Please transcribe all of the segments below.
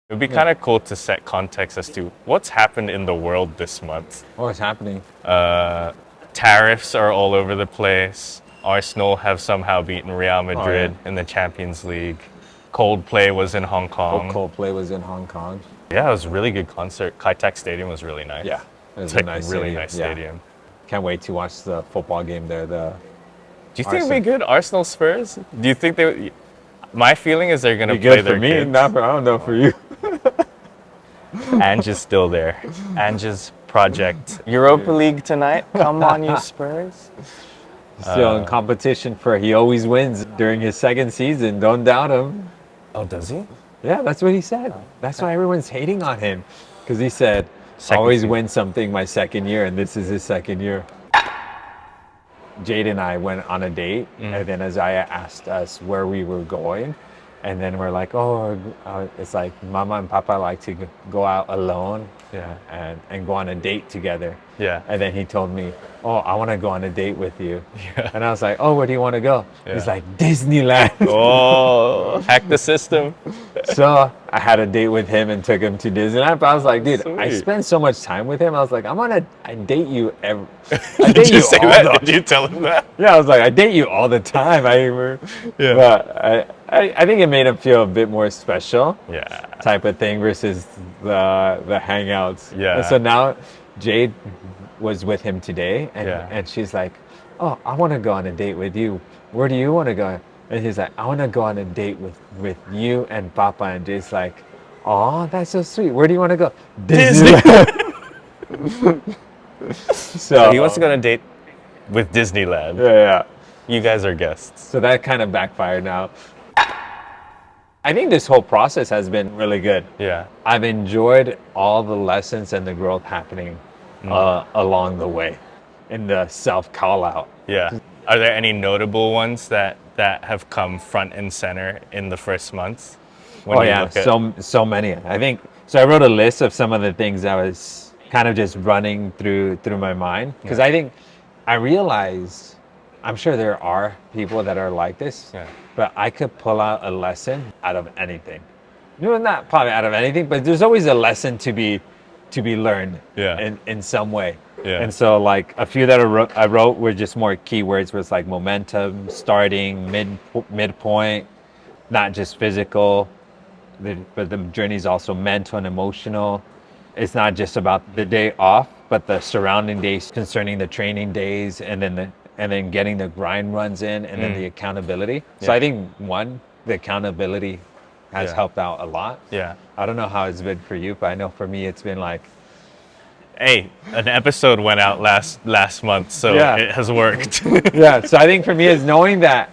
It'd be kind of cool to set context as to what's happened in the world this month. What's happening? Tariffs are all over the place. Arsenal have somehow beaten Real Madrid in the Champions League. Coldplay was in Hong Kong. Coldplay was in Hong Kong. Yeah, it was a really good concert. Kai Tak Stadium was really nice. Yeah, it was It's like a nice really stadium. nice Yeah. stadium. Can't wait to watch the football game there. Do you think it'd be good, Arsenal Spurs? Do you think they would? My feeling is they're going to Be play good their for me, kids. not for, I don't know for you. Ange is still there. Ange's project. Europa League tonight. Come on, you Spurs. Still in competition for he always wins during his second season. Don't doubt him. Oh, does he? Yeah, that's what he said. That's why everyone's hating on him. Because he said, Second always season. win something my second year, and this is his second year. Jade and I went on a date, and then Isaiah asked us where we were going. And then we're like, it's like Mama and Papa like to go out alone and go on a date together. Yeah. And then he told me, I want to go on a date with you. Yeah. And I was like, where do you want to go? Yeah. He's like, Disneyland. Oh, hack the system. So I had a date with him and took him to Disneyland. But I was like, dude, I Sweet. spend so much time with him. I was like, I date you every. Did you say that? Did you tell him that? Yeah, I was like, I date you all the time. Yeah. But I think it made him feel a bit more special. Yeah. Type of thing versus the hangouts. Yeah. And so now Jade was with him today, and she's like, I want to go on a date with you. Where do you want to go? And he's like, I want to go on a date with you and Papa. And Jade's like, that's so sweet. Where do you want to go? Disneyland. So he wants to go on a date with Disneyland. Yeah. You guys are guests. So that kind of backfired now. I think this whole process has been really good. Yeah. I've enjoyed all the lessons and the growth happening along the way in the self-call out. Yeah. Are there any notable ones that have come front and center in the first months? When you look at- so many. I think so. I wrote a list of some of the things that was kind of just running through my mind because I realized I'm sure there are people that are like this, but I could pull out a lesson out of anything. Not probably out of anything, but there's always a lesson to be learned in some way. Yeah. And so like a few that I wrote were just more keywords, was like momentum, starting, midpoint, not just physical, but the journey is also mental and emotional. It's not just about the day off, but the surrounding days concerning the training days, and then getting the grind runs in, and then the accountability. So I think the accountability has helped out a lot. Yeah. I don't know how it's been for you, but I know for me it's been like, hey, an episode went out last month, so it has worked. yeah. So I think for me is knowing that,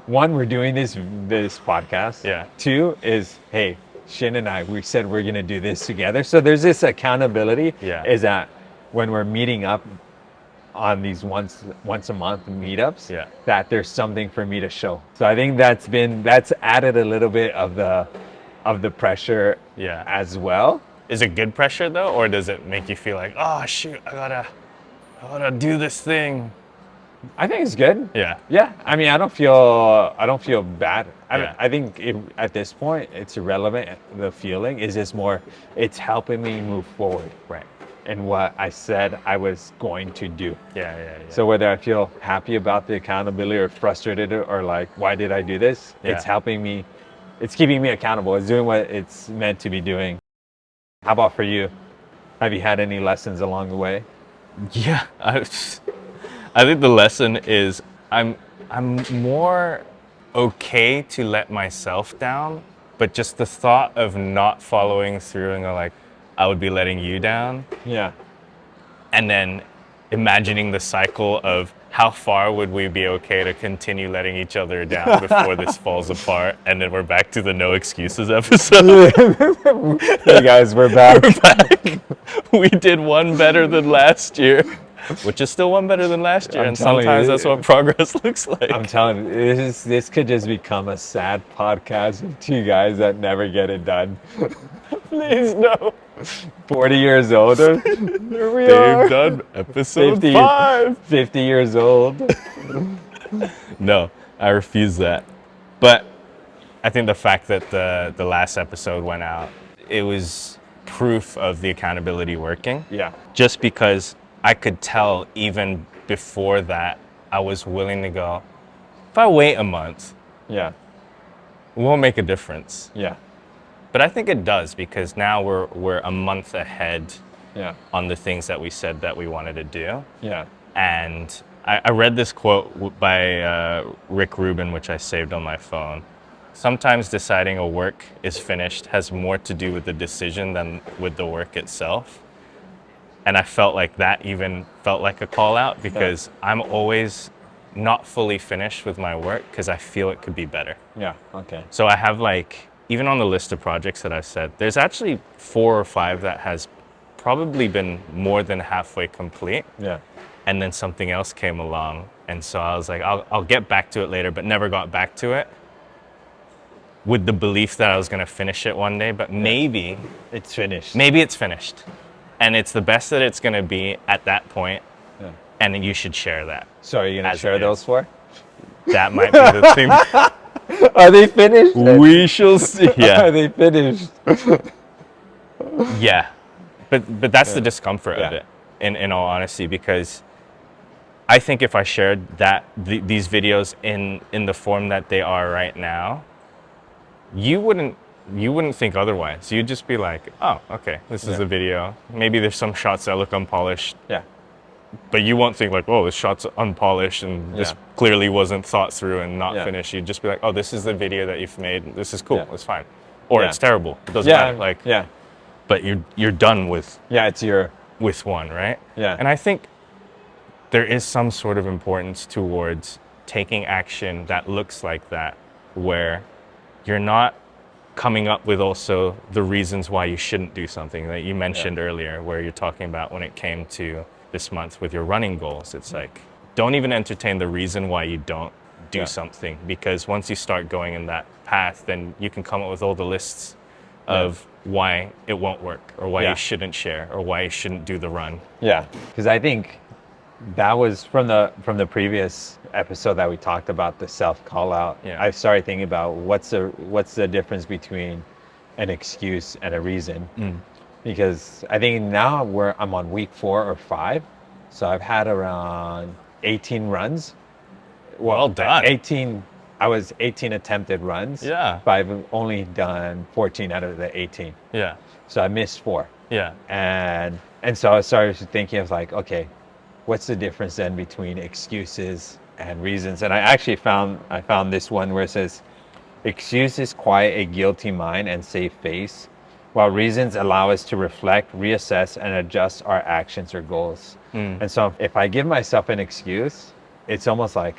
one, we're doing this podcast. Yeah. Two is, hey, Shinn and I, we said we're gonna do this together. So there's this accountability. Yeah. Is that when we're meeting up on these once a month meetups, that there's something for me to show. So I think that's added a little bit of the pressure as well. Is it good pressure though, or does it make you feel like, oh shoot, I gotta do this thing? I think it's good. Yeah. Yeah. I mean, I don't feel bad. I think at this point it's irrelevant. The feeling is just more, it's helping me move forward. Right. And what I said I was going to do. Yeah. So whether I feel happy about the accountability or frustrated or like, why did I do this? It's helping me. It's keeping me accountable. It's doing what it's meant to be doing. How about for you? Have you had any lessons along the way? Yeah. I think the lesson is I'm more okay to let myself down, but just the thought of not following through and go like, I would be letting you down. Yeah. And then imagining the cycle of how far would we be okay to continue letting each other down before this falls apart, and then we're back to the no excuses episode. Hey guys, we're back. We did one better than last year, which is still one better than last year, and sometimes that's what progress looks like. I'm telling you, this could just become a sad podcast with two guys that never get it done. Please no. 40 years old. Here we are. They've done episode 5. 50 years old. No, I refuse that. But I think the fact that the last episode went out, it was proof of the accountability working. Yeah. Just because I could tell even before that, I was willing to go, if I wait a month, Yeah. it won't make a difference. Yeah. But I think it does, because now we're a month ahead Yeah. on the things that we said that we wanted to do. Yeah. And I read this quote by Rick Rubin, which I saved on my phone. Sometimes deciding a work is finished has more to do with the decision than with the work itself. And I felt like that even felt like a call out, because I'm always not fully finished with my work because I feel it could be better. Yeah. Okay. So I have, like, even on the list of projects that I've said, there's actually 4 or 5 that has probably been more than halfway complete. Yeah. And then something else came along. And so I was like, I'll get back to it later, but never got back to it, with the belief that I was going to finish it one day. But maybe It's finished. it's finished. And it's the best that it's going to be at that point. Yeah. And you should share that. So are you gonna As share it those is. 4? That might be the thing. Are they finished? We shall see. Are Yeah. they finished? Yeah. But that's the discomfort of Yeah. it, in all honesty, because I think if I shared these videos in the form that they are right now, you wouldn't think otherwise. You'd just be like, oh, okay, this is Yeah. a video. Maybe there's some shots that look unpolished, Yeah. but you won't think like, oh, this shot's unpolished and this Yeah. clearly wasn't thought through and not Yeah. finished. You'd just be like, oh, this is the video that you've made. This is cool. Yeah. It's fine. Or Yeah. it's terrible. It doesn't Yeah. matter. Like, Yeah. but you're done with Yeah. It's one, right? Yeah. And I think there is some sort of importance towards taking action that looks like that, where you're not coming up with also the reasons why you shouldn't do something that you mentioned earlier, where you're talking about when it came to this month with your running goals. It's like, don't even entertain the reason why you don't do Yeah. something, because once you start going in that path, then you can come up with all the lists of why it won't work, or why Yeah. you shouldn't share, or why you shouldn't do the run. Yeah. Because I think that was from the previous episode that we talked about the self call out. Yeah. I started thinking about what's the difference between an excuse and a reason. Because I think now I'm on week 4 or 5, so I've had around 18 runs. Well done. 18. I was 18 attempted runs. Yeah. But I've only done 14 out of the 18, Yeah. so I missed 4. Yeah. And so I started thinking, I was like, okay, what's the difference then between excuses and reasons? And I found this one where it says, excuses quiet a guilty mind and save face, while reasons allow us to reflect, reassess, and adjust our actions or goals. And so if I give myself an excuse, it's almost like,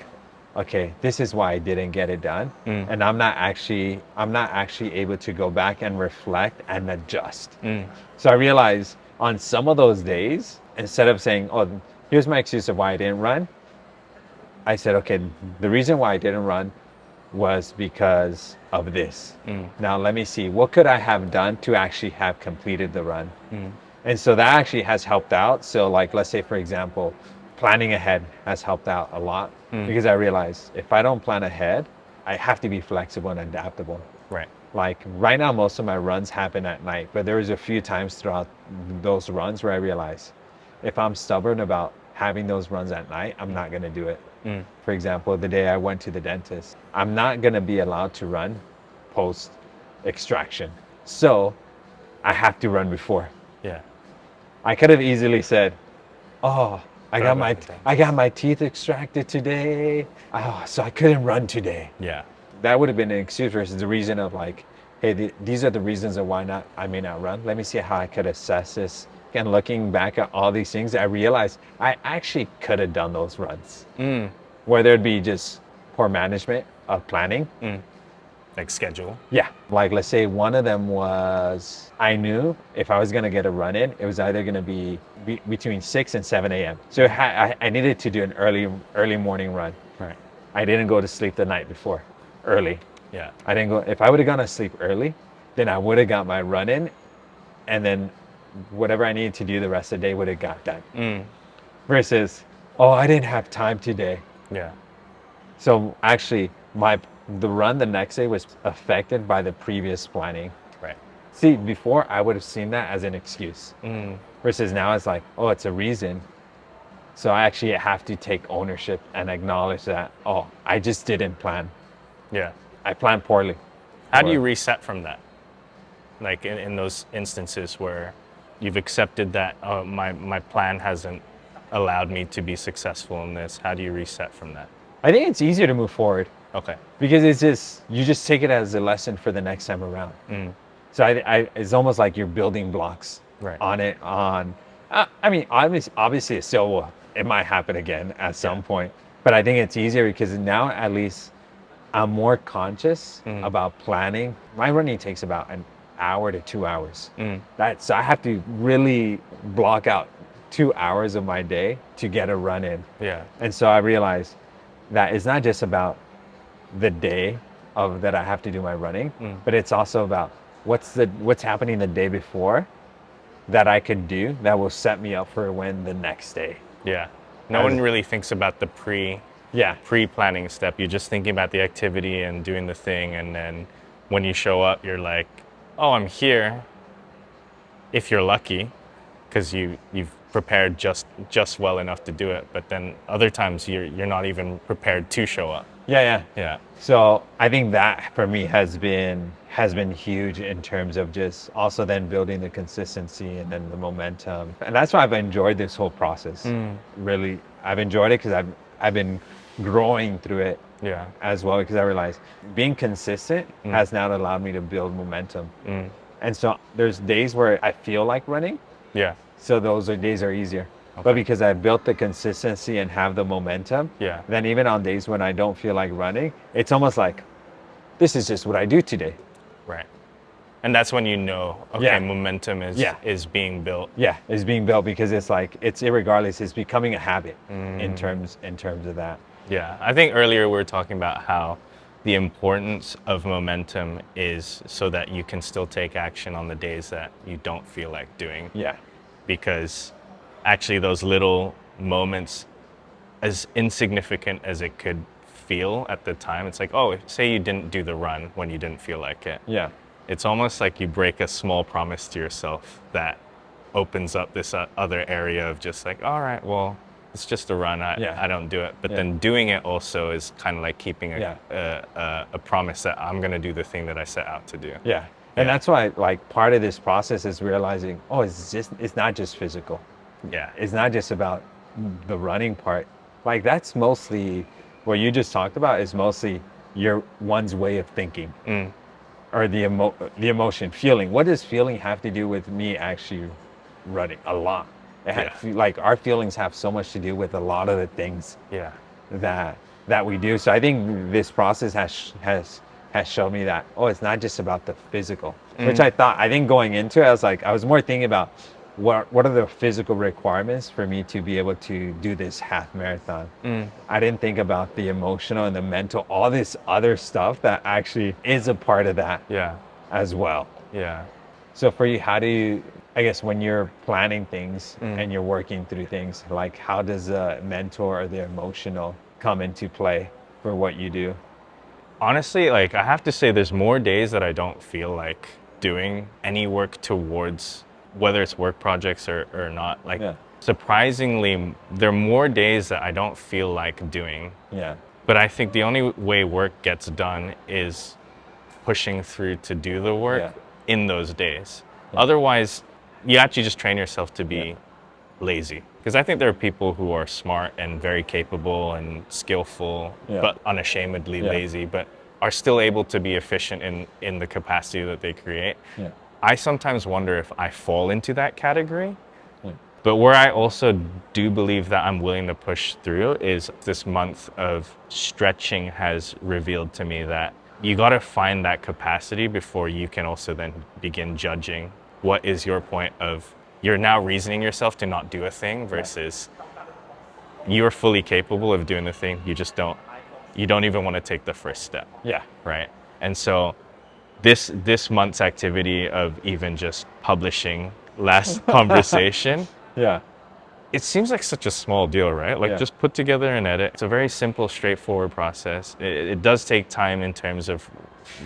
okay, this is why I didn't get it done. And I'm not actually able to go back and reflect and adjust. So I realized on some of those days, instead of saying, oh, here's my excuse of why I didn't run, I said, okay, the reason why I didn't run was because of this. Now let me see, what could I have done to actually have completed the run? And so that actually has helped out. So like, let's say, for example, planning ahead has helped out a lot, because I realized if I don't plan ahead, I have to be flexible and adaptable. Right. Like right now, most of my runs happen at night, but there was a few times throughout those runs where I realized if I'm stubborn about having those runs at night, I'm not going to do it. For example, the day I went to the dentist, I'm not going to be allowed to run post extraction. So I have to run before. Yeah. I could have easily said, oh, I got Probably. my teeth extracted today. Oh, so I couldn't run today. Yeah. That would have been an excuse versus the reason of like, hey, these are the reasons of why I may not run. Let me see how I could assess this. And looking back at all these things, I realized I actually could have done those runs. Whether it be just poor management of planning. Like schedule. Yeah. Like, let's say one of them was, I knew if I was going to get a run in, it was either going to be between 6 and 7 a.m. So I needed to do an early morning run. Right. I didn't go to sleep the night before early. Yeah. I didn't go. If I would have gone to sleep early, then I would have got my run in, and then whatever I needed to do the rest of the day would have got done. Versus, oh, I didn't have time today. Yeah. So actually, the run the next day was affected by the previous planning. Right. See, before I would have seen that as an excuse, versus now it's like, oh, it's a reason. So I actually have to take ownership and acknowledge that, oh, I just didn't plan. Yeah. I planned poorly. How do Or- you reset from that? Like in those instances where you've accepted that, oh, my plan hasn't allowed me to be successful in this. How do you reset from that? I think it's easier to move forward Okay. because you just take it as a lesson for the next time around. So it's almost like you're building blocks Right. on it. I mean, obviously, it might happen again at some point. But I think it's easier because now at least I'm more conscious about planning. My running takes about an hour to 2 hours. So I have to really block out 2 hours of my day to get a run in. Yeah. And so I realized that it's not just about the day of that I have to do my running, but it's also about what's happening the day before that I could do that will set me up for a win the next day. Yeah. No one really thinks about the pre-planning step. You're just thinking about the activity and doing the thing, and then when you show up, you're like, oh, I'm here. If you're lucky, because you've prepared just well enough to do it. But then other times you're not even prepared to show up. Yeah. So I think that for me has been huge in terms of just also then building the consistency and then the momentum. And that's why I've enjoyed this whole process. Really, I've enjoyed it because I've been growing through it as well, because I realized being consistent has now allowed me to build momentum. And so there's days where I feel like running. Yeah. So those days are easier. But because I built the consistency and have the momentum, then even on days when I don't feel like running, it's almost like, this is just what I do today. Right. And that's when you know, okay, momentum is being built. Yeah, it's being built because it's like, it's irregardless, it's becoming a habit in terms of that. Yeah. I think earlier we were talking about how the importance of momentum is so that you can still take action on the days that you don't feel like doing. Yeah. Because actually those little moments, as insignificant as it could feel at the time, it's like, oh, say you didn't do the run when you didn't feel like it. Yeah. It's almost like you break a small promise to yourself that opens up this other area of just like, all right, well, it's just a run. I don't do it. But then doing it also is kind of like keeping a promise that I'm going to do the thing that I set out to do. Yeah. And that's why, like, part of this process is realizing, oh, it's not just physical. Yeah. It's not just about the running part. Like, that's mostly what you just talked about is mostly one's way of thinking or the emotion, feeling. What does feeling have to do with me actually running? A lot. Like, our feelings have so much to do with a lot of the things that we do. So I think this process has shown me that, oh, it's not just about the physical, which I think going into it, I was more thinking about what are the physical requirements for me to be able to do this half marathon. I didn't think about the emotional and the mental, all this other stuff that actually is a part of that as well. Yeah. So for you, how do you, I guess, when you're planning things and you're working through things, like, how does the mental or the emotional come into play for what you do? Honestly, like, I have to say there's more days that I don't feel like doing any work towards, whether it's work projects or not. Like, surprisingly, there are more days that I don't feel like doing. Yeah. But I think the only way work gets done is pushing through to do the work in those days. Otherwise, you actually just train yourself to be lazy. Because I think there are people who are smart and very capable and skillful, but unashamedly lazy, but are still able to be efficient in the capacity that they create. Yeah. I sometimes wonder if I fall into that category. But where I also do believe that I'm willing to push through is this month of stretching has revealed to me that you got to find that capacity before you can also then begin judging what is your point of, you're now reasoning yourself to not do a thing versus you're fully capable of doing the thing. You just don't even want to take the first step. Yeah. Right. And so this month's activity of even just publishing last conversation it seems like such a small deal, right? Like just put together an edit. It's a very simple, straightforward process. It does take time in terms of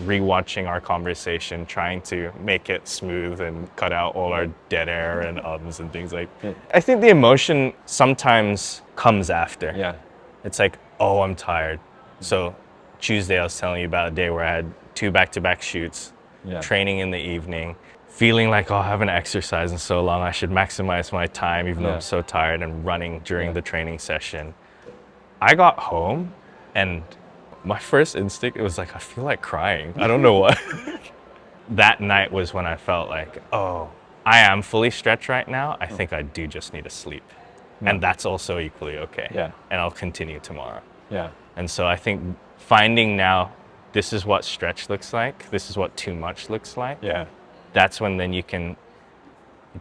rewatching our conversation, trying to make it smooth and cut out all our dead air and ums and things like. I think the emotion sometimes comes after. Yeah. It's like, oh, I'm tired. So Tuesday, I was telling you about a day where I had 2 back-to-back shoots, training in the evening, feeling like, oh, I haven't exercised in so long. I should maximize my time, even though I'm so tired, and running during the training session. I got home and my first instinct, it was like, I feel like crying. I don't know what. That night was when I felt like, oh, I am fully stretched right now. I think I do just need to sleep. And that's also equally okay. Yeah. And I'll continue tomorrow. Yeah. And so I think finding now, this is what stretch looks like. This is what too much looks like. Yeah. That's when then you can,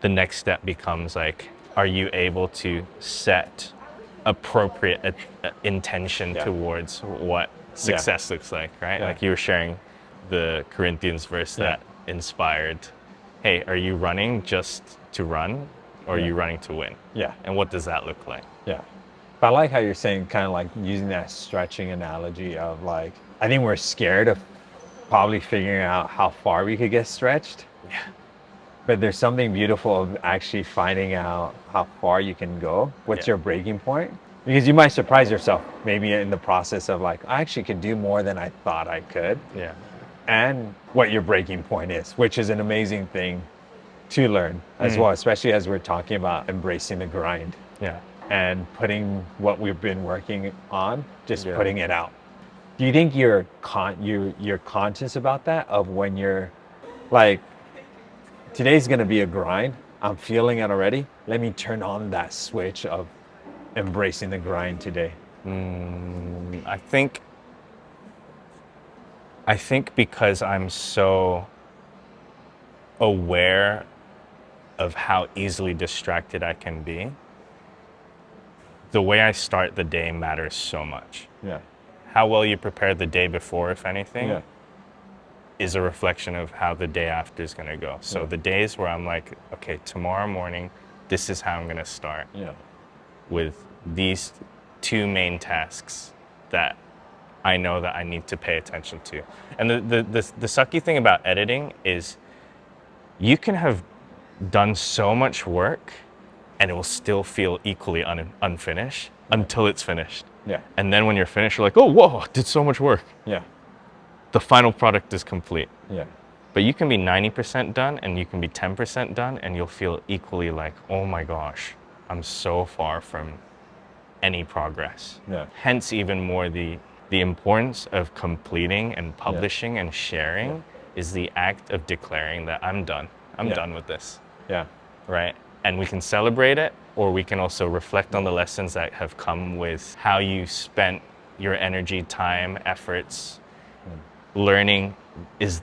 the next step becomes like, are you able to set appropriate intention towards what success looks like, right? Like you were sharing the Corinthians verse that inspired, hey, are you running just to run, or are you running to win? Yeah. And what does that look like? Yeah. But I like how you're saying, kind of like using that stretching analogy of like, I think we're scared of probably figuring out how far we could get stretched. Yeah. But there's something beautiful of actually finding out how far you can go. What's your breaking point? Because you might surprise yourself maybe in the process of like, I actually could do more than I thought I could. Yeah. And what your breaking point is, which is an amazing thing to learn as well, especially as we're talking about embracing the grind. Yeah. And putting what we've been working on, just putting it out. Do you think you're conscious about that, of when you're like, today's gonna be a grind, I'm feeling it already, let me turn on that switch of embracing the grind today? I think because I'm so aware of how easily distracted I can be, the way I start the day matters so much. Yeah. How well you prepare the day before, if anything, is a reflection of how the day after is going to go. So the days where I'm like, okay, tomorrow morning, this is how I'm going to start with these 2 main tasks that I know that I need to pay attention to. And the sucky thing about editing is you can have done so much work and it will still feel equally unfinished until it's finished. Yeah. And then when you're finished, you're like, oh, whoa, I did so much work. Yeah. The final product is complete. Yeah. But you can be 90% done and you can be 10% done and you'll feel equally like, oh my gosh, I'm so far from any progress. Yeah. Hence even more the importance of completing and publishing and sharing is the act of declaring that I'm done. I'm done with this. Yeah. Right? And we can celebrate it, or we can also reflect on the lessons that have come with how you spent your energy, time, efforts, learning. Is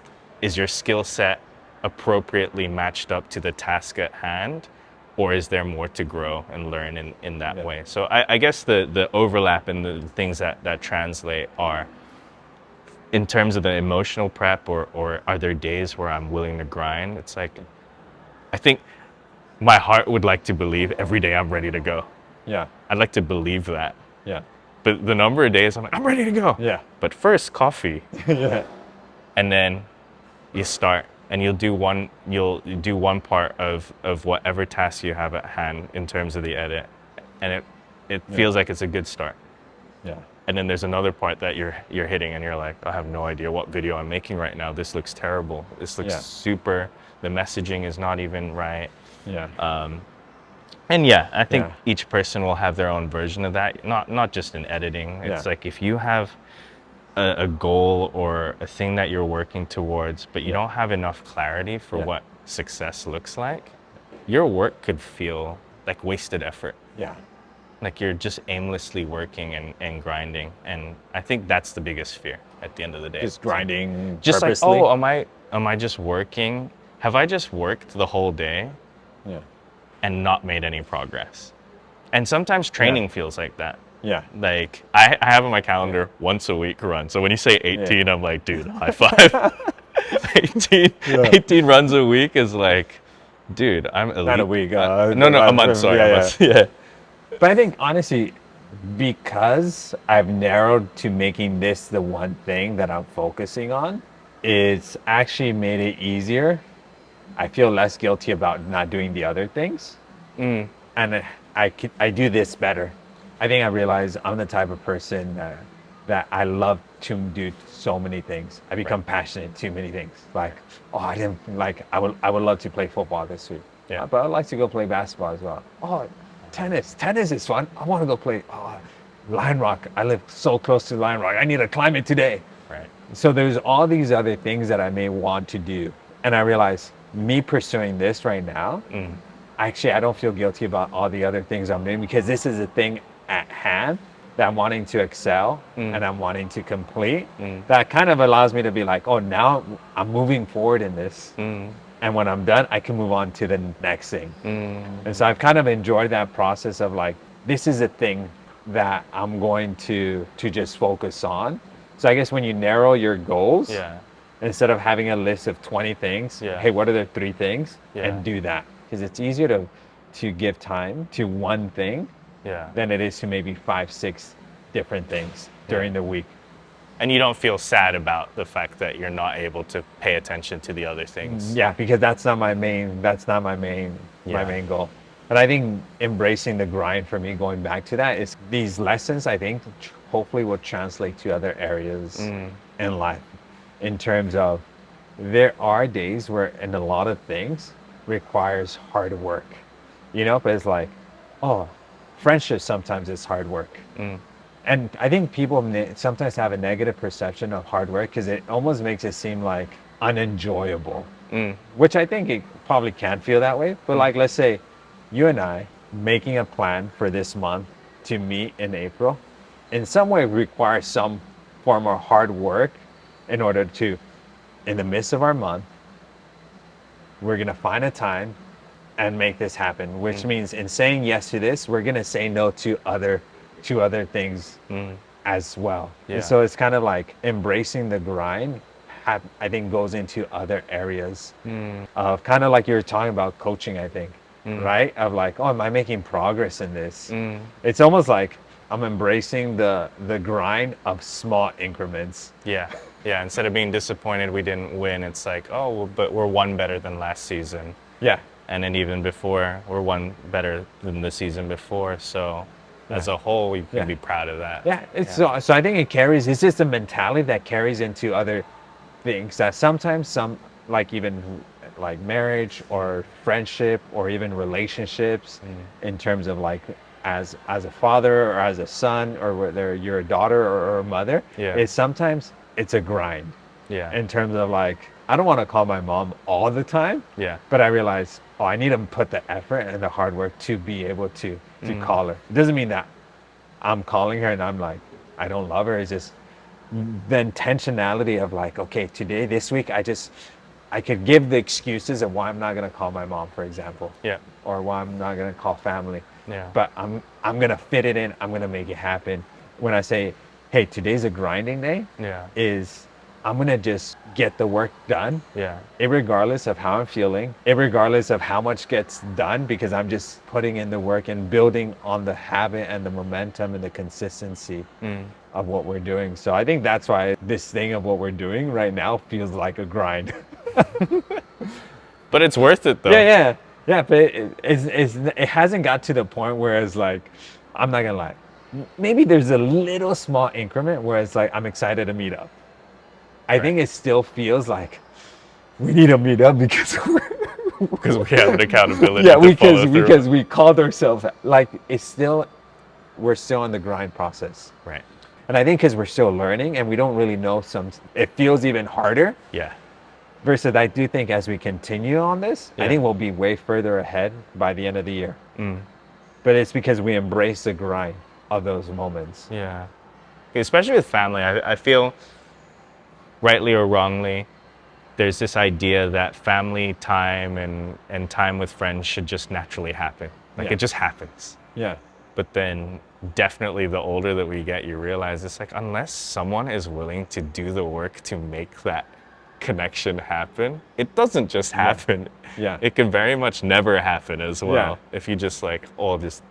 your skill set appropriately matched up to the task at hand, or is there more to grow and learn in that way? So I guess the overlap and the things that translate are, in terms of the emotional prep, or are there days where I'm willing to grind? It's like, I think my heart would like to believe every day I'm ready to go. Yeah. I'd like to believe that. Yeah. But the number of days I'm like, I'm ready to go. Yeah. But first, coffee. Yeah. And then you start, and you'll do one part of whatever task you have at hand in terms of the edit. And it feels like it's a good start. Yeah. And then there's another part that you're hitting and you're like, I have no idea what video I'm making right now. This looks terrible. This looks super, the messaging is not even right. Yeah. And I think each person will have their own version of that. Not just in editing. It's like, if you have a goal or a thing that you're working towards, but you don't have enough clarity for what success looks like, your work could feel like wasted effort. Yeah. Like you're just aimlessly working and grinding. And I think that's the biggest fear at the end of the day. Just grinding just purposely. like, am I just working? Have I just worked the whole day and not made any progress? And sometimes training feels like that. Yeah. Like I have on my calendar once a week run. So when you say 18, I'm like, dude, high five. 18 runs a week is like, dude, I'm elite. Not a week. No, a month. Sorry, a month. But I think honestly, because I've narrowed to making this the one thing that I'm focusing on, it's actually made it easier. I feel less guilty about not doing the other things. And I do this better. I think I realize I'm the type of person that I love to do so many things. I become passionate too many things. Like, oh, I would love to play football this week. Yeah. But I'd like to go play basketball as well. Oh, tennis is fun. I want to go play Lion Rock. I live so close to Lion Rock. I need to climb it today. Right. So there's all these other things that I may want to do. And I realize me pursuing this right now, actually, I don't feel guilty about all the other things I'm doing because this is a thing at hand that I'm wanting to excel and I'm wanting to complete. That kind of allows me to be like, oh, now I'm moving forward in this. And when I'm done, I can move on to the next thing. And so I've kind of enjoyed that process of like, this is a thing that I'm going to just focus on. So I guess when you narrow your goals, instead of having a list of 20 things, hey, what are the 3 things? And do that. Because it's easier to give time to one thing than it is to maybe 5, 6 different things during the week. And you don't feel sad about the fact that you're not able to pay attention to the other things. Yeah, because that's not my main goal. And I think embracing the grind for me, going back to that, is these lessons I think hopefully will translate to other areas in life. In terms of there are days where in a lot of things requires hard work. But it's like, oh, friendship sometimes is hard work. And I think people sometimes have a negative perception of hard work because it almost makes it seem like unenjoyable, which I think it probably can feel that way. But like, let's say you and I making a plan for this month to meet in April in some way requires some form of hard work in order to, in the midst of our month, we're going to find a time and make this happen, which means in saying yes to this, we're going to say no to other things as well. And so it's kind of like embracing the grind, I think goes into other areas of kind of like you were talking about coaching, I think, right? Of like, oh, am I making progress in this? It's almost like I'm embracing the grind of small increments. Yeah. Instead of being disappointed we didn't win, it's like, oh, well, but we're one better than last season. Yeah. And then even before, we're one better than the season before. So as a whole, we can be proud of that. Yeah. So I think it's just a mentality that carries into other things that sometimes like even like marriage or friendship or even relationships in terms of like as a father or as a son or whether you're a daughter or a mother, is sometimes it's a grind. In terms of like, I don't want to call my mom all the time. But I realize, I need to put the effort and the hard work to be able to call her. It doesn't mean that I'm calling her and I'm like, I don't love her. It's just the intentionality of like, okay, today, this week, I could give the excuses of why I'm not going to call my mom, for example. Or why I'm not going to call family. But I'm going to fit it in. I'm going to make it happen. When I say, hey, today's a grinding day, is I'm going to just get the work done. Irregardless of how I'm feeling, irregardless of how much gets done, because I'm just putting in the work and building on the habit and the momentum and the consistency of what we're doing. So I think that's why this thing of what we're doing right now feels like a grind. But it's worth it though. Yeah, but it hasn't got to the point where it's like, I'm not gonna lie, maybe there's a little small increment where it's like, I'm excited to meet up. I think it still feels like we need to meet up because we have an accountability. Because we called ourselves, like we're still in the grind process. Right. And I think because we're still learning and we don't really know it feels even harder. Versus I do think as we continue on this, I think we'll be way further ahead by the end of the year. But it's because we embrace the grind of those moments. Especially with family, I feel, rightly or wrongly, there's this idea that family time and time with friends should just naturally happen. Like it just happens. But then definitely the older that we get, you realize it's like, unless someone is willing to do the work to make that connection happen, it doesn't just happen. It can very much never happen as well. If you just like, just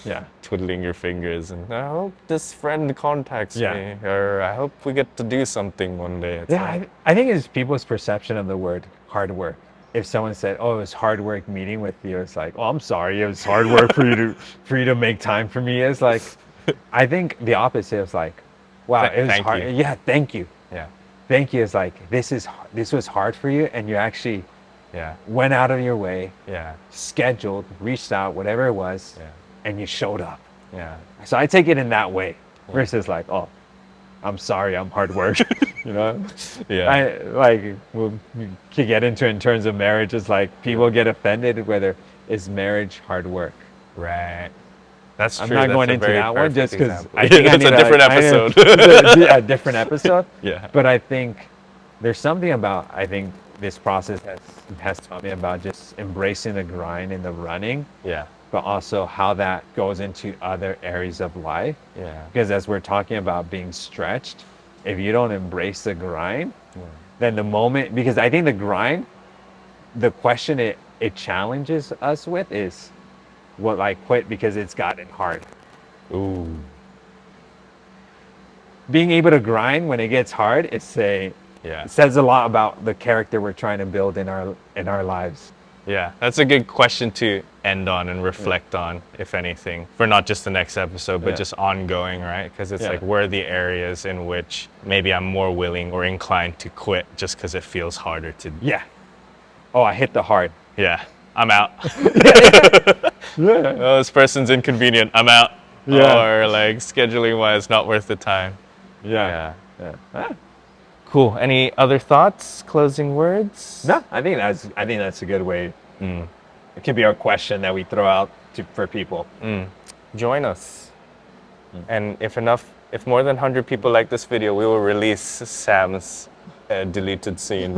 Yeah. twiddling your fingers and I hope this friend contacts Yeah. me, or I hope we get to do something one day. It's Yeah, like, I think it's people's perception of the word hard work. If someone said, "Oh, it was hard work meeting with you," it's like, "Oh, I'm sorry, it was hard work for you to make time for me." It's like, I think the opposite is like, "Wow, it was Thank hard." you. Yeah, thank you, yeah, thank you. Is like this was hard for you, and you actually yeah, went out of your way, yeah, scheduled, reached out, whatever it was, yeah, and you showed up. yeah, So I take it in that way, versus like, "Oh, I'm sorry, I'm hard work," you know. yeah. I like we could get into in terms of marriage. It's like people get offended whether is marriage hard work. Right. That's I'm true. not That's going a into very that one perfect just because example. I think I That's need a different episode. It's a different episode. Yeah. But I think there's something about I think this process has taught me about just embracing the grind and the running, Yeah. but also how that goes into other areas of life. Yeah. Because as we're talking about being stretched, if you don't embrace the grind, then the moment, because I think the grind, the question it challenges us with is, will I quit because it's gotten hard? Ooh. Being able to grind when it gets hard, it Yeah. says a lot about the character we're trying to build in our lives. Yeah. That's a good question to end on and reflect on, if anything, for not just the next episode, but Yeah. just ongoing, right? Because it's Yeah. like, where are the areas in which maybe I'm more willing or inclined to quit just because it feels harder to. Yeah. Oh, I hit the hard. Yeah. I'm out. Yeah. Oh, this person's inconvenient. I'm out. Yeah. Or like scheduling wise, not worth the time. Yeah. Yeah. Ah. Cool. Any other thoughts? Closing words? No, I think that's a good way. It could be our question that we throw out for people. Join us. And if more than 100 people like this video, we will release Sam's deleted scene.